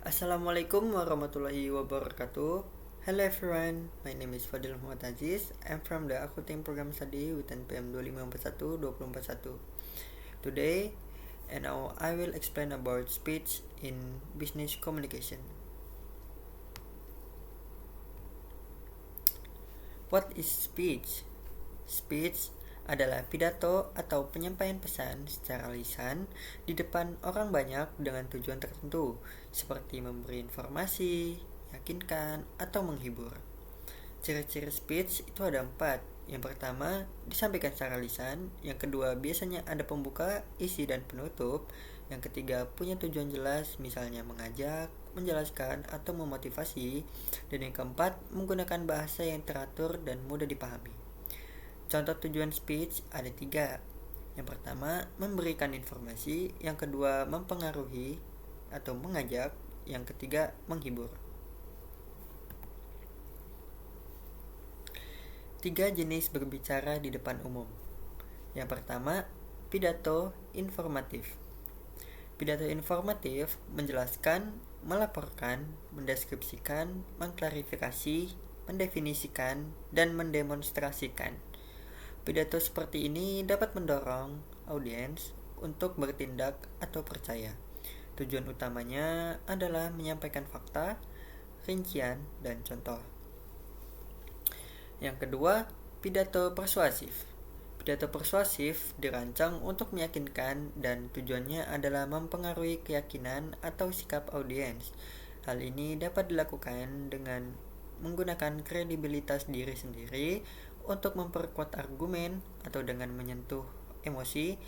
Assalamualaikum warahmatullahi wabarakatuh. Hello everyone, my name is Fadil Muhammad Aziz. I'm from the Accounting Program Study with NPM 2541-2041. Today, and now I will explain about speech in business communication. What is speech? Speech adalah pidato atau penyampaian pesan secara lisan di depan orang banyak dengan tujuan tertentu, seperti memberi informasi, meyakinkan, atau menghibur. Ciri-ciri speech itu ada 4. Yang pertama, disampaikan secara lisan. Yang kedua, biasanya ada pembuka, isi, dan penutup. Yang ketiga, punya tujuan jelas, misalnya mengajak, menjelaskan, atau memotivasi. Dan yang keempat, menggunakan bahasa yang teratur dan mudah dipahami. Contoh tujuan speech ada 3. Yang pertama, memberikan informasi. Yang kedua, mempengaruhi atau mengajak. Yang ketiga, menghibur. 3 jenis berbicara di depan umum. Yang pertama, pidato informatif. Pidato informatif menjelaskan, melaporkan, mendeskripsikan, mengklarifikasi, mendefinisikan, dan mendemonstrasikan. Pidato seperti ini dapat mendorong audiens untuk bertindak atau percaya. Tujuan utamanya adalah menyampaikan fakta, rincian, dan contoh. Yang kedua, pidato persuasif. Pidato persuasif dirancang untuk meyakinkan dan tujuannya adalah mempengaruhi keyakinan atau sikap audiens. Hal ini dapat dilakukan dengan menggunakan kredibilitas diri sendiri untuk memperkuat argumen atau dengan menyentuh emosi,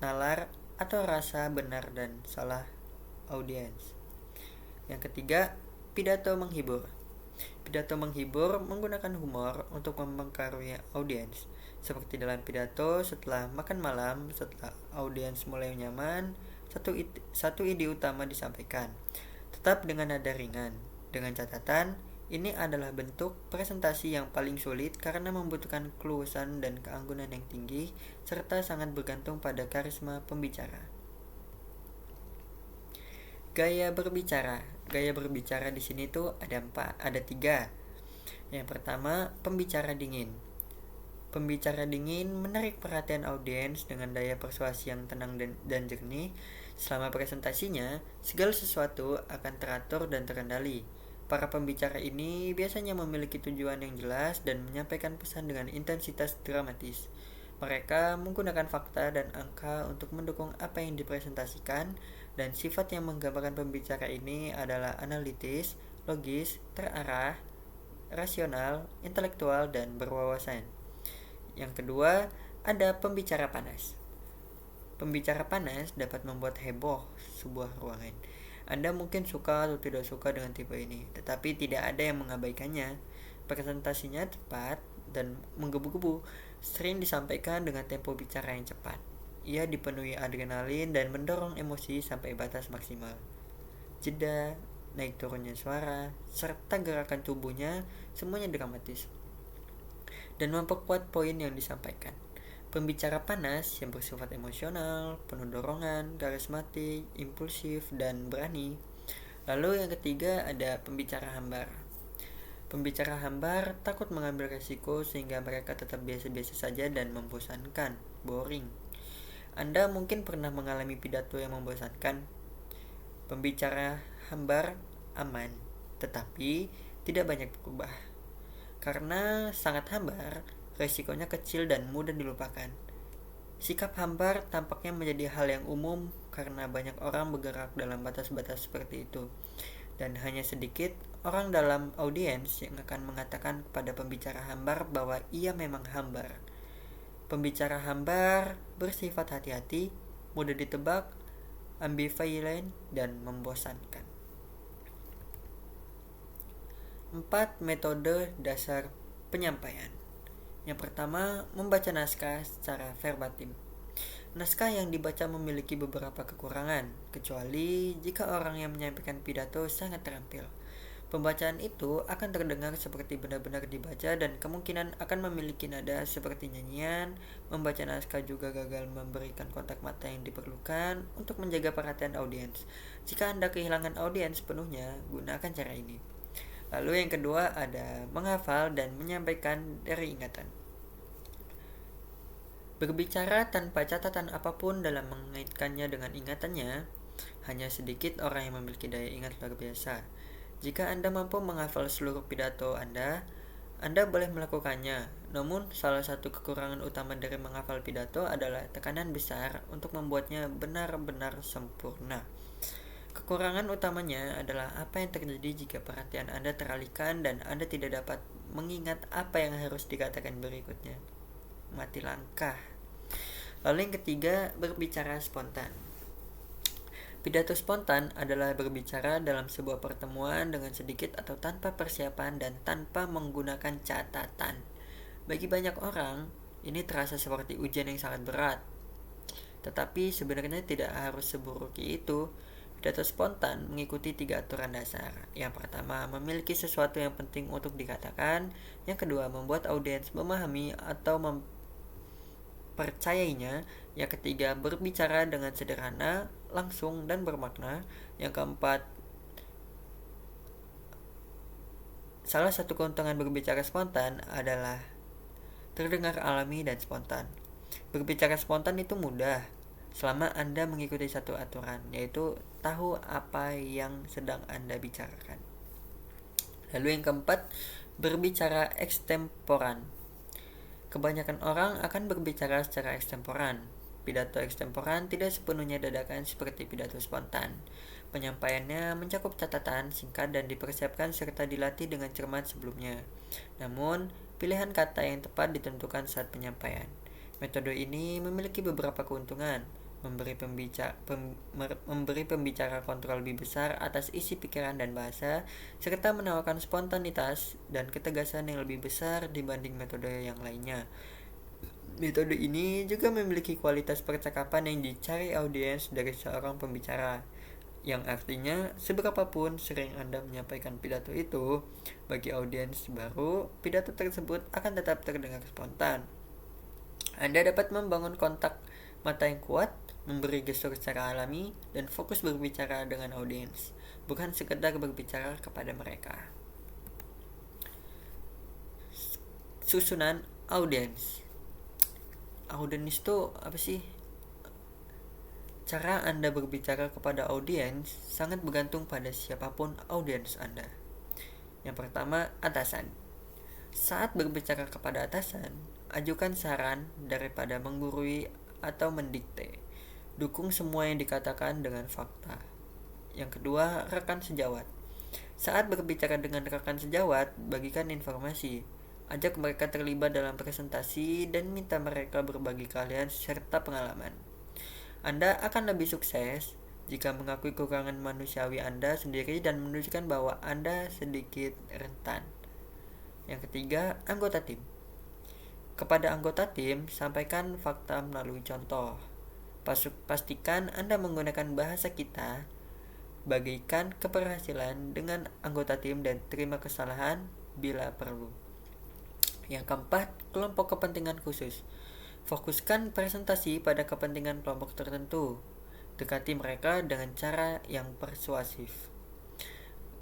nalar, atau rasa benar dan salah audiens. Yang ketiga, pidato menghibur. Pidato menghibur menggunakan humor untuk mempengaruhi audiens. Seperti dalam pidato setelah makan malam, setelah audiens mulai nyaman, satu ide utama disampaikan. Tetap dengan nada ringan. Dengan catatan, ini adalah bentuk presentasi yang paling sulit karena membutuhkan keluasan dan keanggunan yang tinggi, serta sangat bergantung pada karisma pembicara. Gaya berbicara. Gaya berbicara di sini tuh ada 3. Yang pertama, pembicara dingin. Pembicara dingin menarik perhatian audiens dengan daya persuasi yang tenang dan jernih. Selama presentasinya, segala sesuatu akan teratur dan terkendali. Para pembicara ini biasanya memiliki tujuan yang jelas dan menyampaikan pesan dengan intensitas dramatis. Mereka menggunakan fakta dan angka untuk mendukung apa yang dipresentasikan, dan sifat yang menggambarkan pembicara ini adalah analitis, logis, terarah, rasional, intelektual, dan berwawasan. Yang kedua, ada pembicara panas. Pembicara panas dapat membuat heboh sebuah ruangan. Anda mungkin suka atau tidak suka dengan tipe ini, tetapi tidak ada yang mengabaikannya. Presentasinya cepat dan menggebu-gebu, sering disampaikan dengan tempo bicara yang cepat. Ia dipenuhi adrenalin dan mendorong emosi sampai batas maksimal. Jeda, naik turunnya suara, serta gerakan tubuhnya semuanya dramatis dan memperkuat poin yang disampaikan. Pembicara panas yang bersifat emosional, penuh dorongan, karismatik, impulsif, dan berani. Lalu yang ketiga ada pembicara hambar. Pembicara hambar takut mengambil resiko sehingga mereka tetap biasa-biasa saja dan membosankan, boring. Anda mungkin pernah mengalami pidato yang membosankan. Pembicara hambar aman, tetapi tidak banyak berubah. Karena sangat hambar, resikonya kecil dan mudah dilupakan. Sikap hambar tampaknya menjadi hal yang umum karena banyak orang bergerak dalam batas-batas seperti itu. Dan hanya sedikit orang dalam audiens yang akan mengatakan kepada pembicara hambar bahwa ia memang hambar. Pembicara hambar bersifat hati-hati, mudah ditebak, ambivalent, dan membosankan. 4 metode dasar penyampaian. Yang pertama, membaca naskah secara verbatim. Naskah yang dibaca memiliki beberapa kekurangan, kecuali jika orang yang menyampaikan pidato sangat terampil. Pembacaan itu akan terdengar seperti benar-benar dibaca dan kemungkinan akan memiliki nada seperti nyanyian. Membaca naskah juga gagal memberikan kontak mata yang diperlukan untuk menjaga perhatian audiens. Jika Anda kehilangan audiens penuhnya, gunakan cara ini. Lalu yang kedua ada menghafal dan menyampaikan dari ingatan. Berbicara tanpa catatan apapun dalam mengaitkannya dengan ingatannya, hanya sedikit orang yang memiliki daya ingat luar biasa. Jika Anda mampu menghafal seluruh pidato Anda boleh melakukannya. Namun, salah satu kekurangan utama dari menghafal pidato adalah tekanan besar untuk membuatnya benar-benar sempurna. Kekurangan utamanya adalah apa yang terjadi jika perhatian Anda teralihkan dan Anda tidak dapat mengingat apa yang harus dikatakan berikutnya. Mati langkah. Lalu yang ketiga, berbicara spontan. Pidato spontan adalah berbicara dalam sebuah pertemuan dengan sedikit atau tanpa persiapan dan tanpa menggunakan catatan. Bagi banyak orang, ini terasa seperti ujian yang sangat berat. Tetapi sebenarnya tidak harus seburuk itu. Pidato spontan mengikuti 3 aturan dasar. Yang pertama, memiliki sesuatu yang penting untuk dikatakan. Yang kedua, membuat audiens memahami atau percayainya. Yang ketiga, berbicara dengan sederhana, langsung, dan bermakna. Yang keempat, salah satu keuntungan berbicara spontan adalah terdengar alami dan spontan. Berbicara spontan itu mudah selama Anda mengikuti satu aturan, yaitu tahu apa yang sedang Anda bicarakan. Lalu yang keempat, berbicara ekstemporan. Kebanyakan orang akan berbicara secara ekstemporan. Pidato ekstemporan tidak sepenuhnya dadakan seperti pidato spontan. Penyampaiannya mencakup catatan singkat dan dipersiapkan serta dilatih dengan cermat sebelumnya. Namun, pilihan kata yang tepat ditentukan saat penyampaian. Metode ini memiliki beberapa keuntungan, memberi pembicara kontrol lebih besar atas isi pikiran dan bahasa, serta menawarkan spontanitas dan ketegasan yang lebih besar dibanding metode yang lainnya. Metode ini juga memiliki kualitas percakapan yang dicari audiens dari seorang pembicara, yang artinya seberapapun sering Anda menyampaikan pidato itu, bagi audiens baru, pidato tersebut akan tetap terdengar spontan. Anda dapat membangun kontak mata yang kuat, memberi gestur secara alami, dan fokus berbicara dengan audiens, bukan sekedar berbicara kepada mereka. Susunan audiens. Audiens itu apa sih? Cara Anda berbicara kepada audiens sangat bergantung pada siapapun audiens Anda. Yang pertama, atasan. Saat berbicara kepada atasan, ajukan saran daripada menggurui atau mendikte. Dukung semua yang dikatakan dengan fakta. Yang kedua, rekan sejawat. Saat berbicara dengan rekan sejawat, bagikan informasi. Ajak mereka terlibat dalam presentasi dan minta mereka berbagi keahlian serta pengalaman. Anda akan lebih sukses jika mengakui kekurangan manusiawi Anda sendiri dan menunjukkan bahwa Anda sedikit rentan. Yang ketiga, anggota tim. Kepada anggota tim, sampaikan fakta melalui contoh. Pastikan Anda menggunakan bahasa kita, bagikan keberhasilan dengan anggota tim dan terima kesalahan bila perlu. Yang keempat, kelompok kepentingan khusus. Fokuskan presentasi pada kepentingan kelompok tertentu. Dekati mereka dengan cara yang persuasif.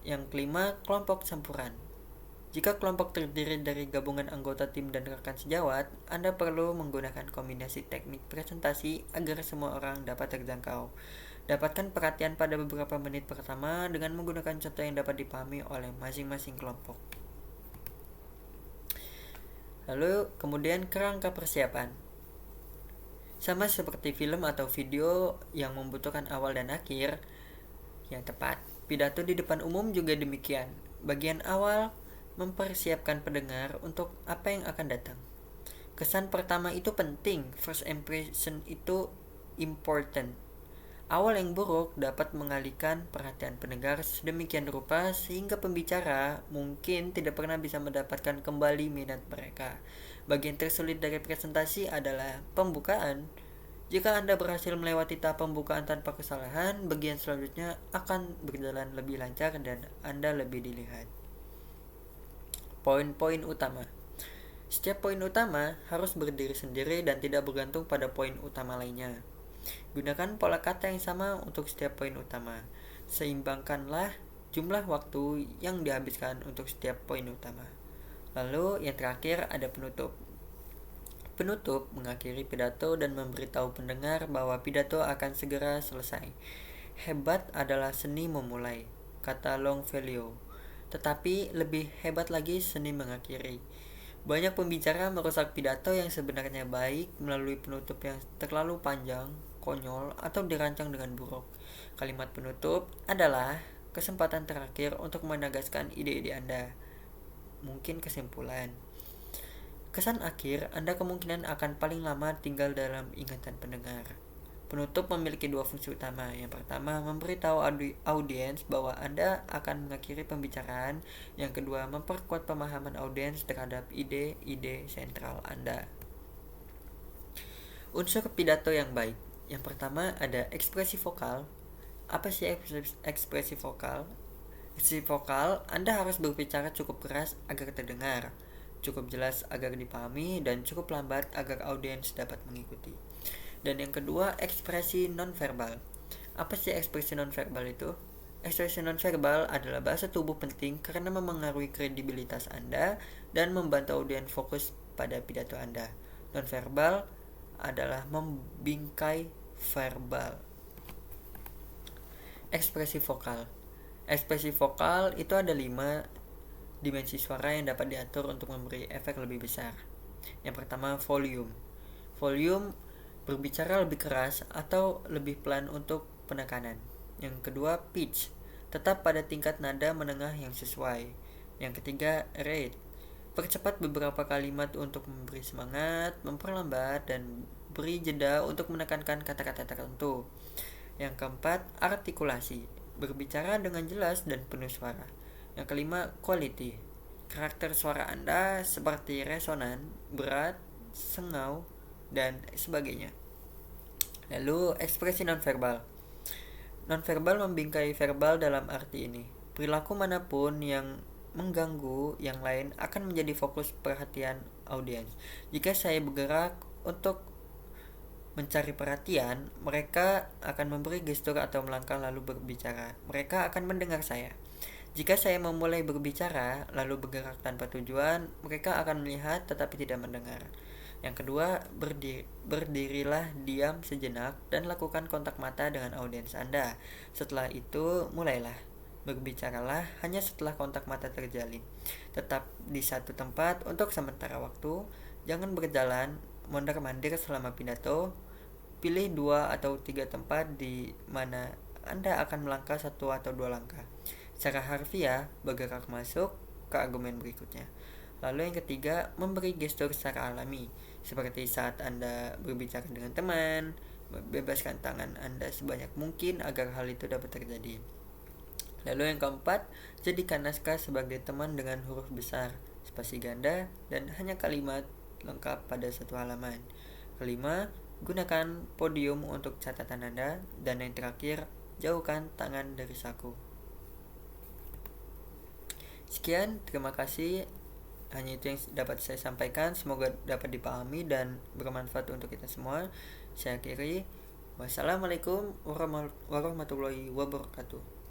Yang kelima, kelompok campuran. Jika kelompok terdiri dari gabungan anggota tim dan rekan sejawat, Anda perlu menggunakan kombinasi teknik presentasi agar semua orang dapat terjangkau. Dapatkan perhatian pada beberapa menit pertama dengan menggunakan contoh yang dapat dipahami oleh masing-masing kelompok. Lalu kemudian kerangka persiapan. Sama seperti film atau video yang membutuhkan awal dan akhir yang tepat, pidato di depan umum juga demikian. Bagian awal mempersiapkan pendengar untuk apa yang akan datang. Kesan pertama itu penting, first impression itu important. Awal yang buruk dapat mengalihkan perhatian pendengar sedemikian rupa sehingga pembicara mungkin tidak pernah bisa mendapatkan kembali minat mereka. Bagian tersulit dari presentasi adalah pembukaan. Jika Anda berhasil melewati tahap pembukaan tanpa kesalahan, bagian selanjutnya akan berjalan lebih lancar dan Anda lebih dilihat. Poin-poin utama. Setiap poin utama harus berdiri sendiri dan tidak bergantung pada poin utama lainnya. Gunakan pola kata yang sama untuk setiap poin utama. Seimbangkanlah jumlah waktu yang dihabiskan untuk setiap poin utama. Lalu yang terakhir ada penutup. Penutup mengakhiri pidato dan memberitahu pendengar bahwa pidato akan segera selesai. Hebat adalah seni memulai, kata Longfellow. Tetapi lebih hebat lagi seni mengakhiri. Banyak pembicara merusak pidato yang sebenarnya baik melalui penutup yang terlalu panjang, konyol, atau dirancang dengan buruk. Kalimat penutup adalah kesempatan terakhir untuk menegaskan ide-ide Anda. Mungkin kesimpulan. Kesan akhir Anda kemungkinan akan paling lama tinggal dalam ingatan pendengar. Penutup memiliki dua fungsi utama. Yang pertama, memberitahu audiens bahwa Anda akan mengakhiri pembicaraan. Yang kedua, memperkuat pemahaman audiens terhadap ide-ide sentral Anda. Unsur pidato yang baik. Yang pertama ada ekspresi vokal. Apa sih ekspresi vokal? Ekspresi vokal, Anda harus berbicara cukup keras agar terdengar, cukup jelas agar dipahami, dan cukup lambat agar audiens dapat mengikuti. Dan yang kedua, ekspresi nonverbal. Apa sih ekspresi nonverbal itu? Ekspresi nonverbal adalah bahasa tubuh penting karena memengaruhi kredibilitas Anda dan membantu audiens fokus pada pidato Anda. Nonverbal adalah membingkai verbal. Ekspresi vokal. Ekspresi vokal itu ada 5 dimensi suara yang dapat diatur untuk memberi efek lebih besar. Yang pertama, volume. Volume berbicara lebih keras atau lebih pelan untuk penekanan. Yang kedua, pitch. Tetap pada tingkat nada menengah yang sesuai. Yang ketiga, rate. Percepat beberapa kalimat untuk memberi semangat, memperlambat, dan beri jeda untuk menekankan kata-kata tertentu. Yang keempat, artikulasi. Berbicara dengan jelas dan penuh suara. Yang kelima, quality. Karakter suara Anda seperti resonan, berat, sengau, dan sebagainya. Lalu, ekspresi nonverbal. Nonverbal membingkai verbal dalam arti ini. Perilaku manapun yang mengganggu yang lain akan menjadi fokus perhatian audiens. Jika saya bergerak untuk mencari perhatian, mereka akan memberi gestur atau melangkah lalu berbicara. Mereka akan mendengar saya. Jika saya memulai berbicara lalu bergerak tanpa tujuan, mereka akan melihat tetapi tidak mendengar. Yang kedua, berdirilah diam sejenak dan lakukan kontak mata dengan audiens Anda. Setelah itu, mulailah. Berbicaralah hanya setelah kontak mata terjalin. Tetap di satu tempat untuk sementara waktu. Jangan berjalan mondar-mandir selama pidato. Pilih 2 atau 3 tempat di mana Anda akan melangkah 1 atau 2 langkah. Secara harfiah, bergerak masuk ke argumen berikutnya. Lalu yang ketiga, memberi gestur secara alami. Seperti saat Anda berbicara dengan teman, bebaskan tangan Anda sebanyak mungkin agar hal itu dapat terjadi. Lalu yang keempat, jadikan naskah sebagai teman dengan huruf besar, spasi ganda, dan hanya kalimat lengkap pada satu halaman. Kelima, gunakan podium untuk catatan Anda. Dan yang terakhir, jauhkan tangan dari saku. Sekian, terima kasih. Hanya itu yang dapat saya sampaikan. Semoga dapat dipahami dan bermanfaat untuk kita semua. Saya akhiri. Wassalamualaikum warahmatullahi wabarakatuh.